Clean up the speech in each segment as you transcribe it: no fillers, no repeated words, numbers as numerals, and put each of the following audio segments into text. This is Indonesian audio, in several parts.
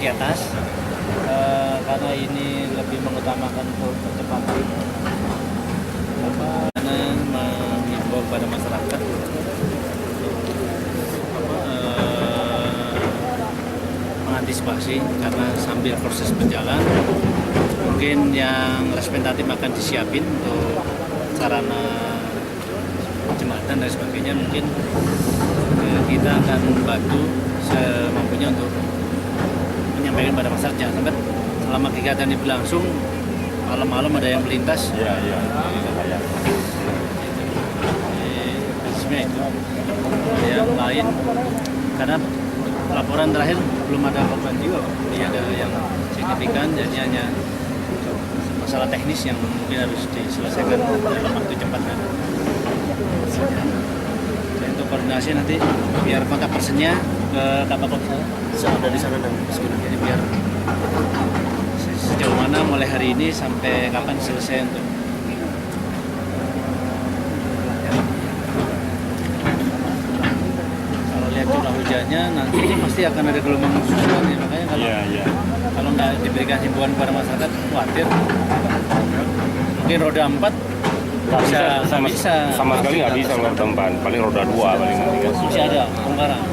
Di atas karena ini lebih mengutamakan kecepatan, karena mengimbau kepada masyarakat mengantisipasi karena sambil proses berjalan mungkin yang representatif akan disiapin untuk sarana jembatan dan sebagainya. Mungkin kita akan bantu semampunya untuk menyampaikan pada masyarakat, jangan sampai selama kegiatan ini berlangsung malam-malam ada yang melintas. Iya. Itu yang lain karena laporan terakhir belum ada korban jiwa, ini ada yang signifikan, jadi hanya masalah teknis yang mungkin harus diselesaikan dalam waktu cepat. Untuk koordinasi nanti biar kontak personnya ke Kapal ada di sana dan jadi biar sejauh mana mulai hari ini sampai kapan selesai untuk kalau lihat curah hujannya nanti pasti akan ada gelombang susulan ya, makanya kalau nggak diberikan himbauan kepada masyarakat khawatir mungkin roda 4 sama sekali nggak bisa roda 4, paling roda 2 paling nanti kan masih ada bongkaran.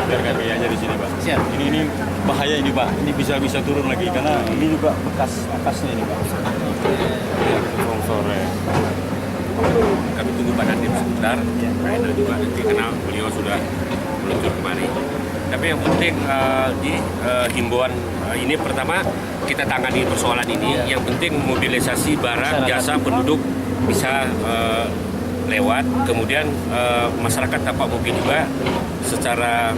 biar kami aja di sini, Pak. Siap. Ini bahaya ini, Pak. Ini bisa turun lagi karena ini juga bekasnya ini, Pak. Longsor ya. Kami tunggu Pak Dandim sebentar, Pak Hendra juga nanti karena beliau sudah meluncur kemari. Tapi yang penting di himbauan ini pertama kita tangani persoalan ini. Yang penting mobilisasi barang, jasa, penduduk bisa lewat. Kemudian masyarakat tapak mungkin juga secara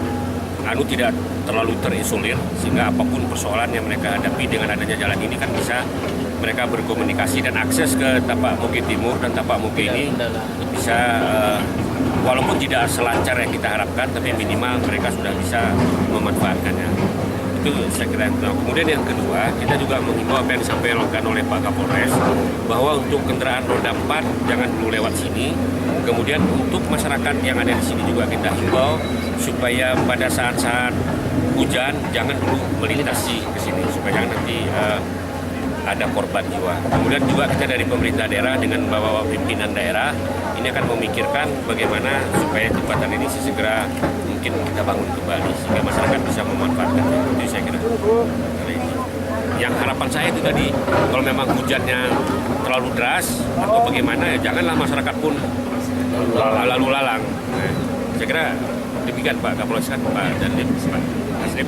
tidak terlalu terisolir sehingga apapun persoalan yang mereka hadapi dengan adanya jalan ini kan bisa mereka berkomunikasi dan akses ke Tapak Muki Timur dan Tapak Muki ini bisa walaupun tidak selancar yang kita harapkan tapi minimal mereka sudah bisa memanfaatkannya. Itu saya kira. Nah, kemudian yang kedua, kita juga menghimbau apa yang disampaikan oleh Pak Kapolres bahwa untuk kendaraan roda 4 jangan dulu lewat sini. Kemudian untuk masyarakat yang ada di sini juga kita himbau supaya pada saat-saat hujan jangan dulu melintasi ke sini supaya jangan nanti ada korban jiwa. Kemudian juga kita dari pemerintah daerah dengan bawa pimpinan daerah ini akan memikirkan bagaimana supaya jembatan ini segera mungkin kita bangun kembali sehingga masyarakat bisa memanfaatkan. Itu saya kira. Yang harapan saya itu tadi kalau memang hujannya terlalu deras atau bagaimana ya janganlah masyarakat pun lalu lalang. Nah, saya kira demikian Pak Kapolres, Pak Dandim, Pak Asrip.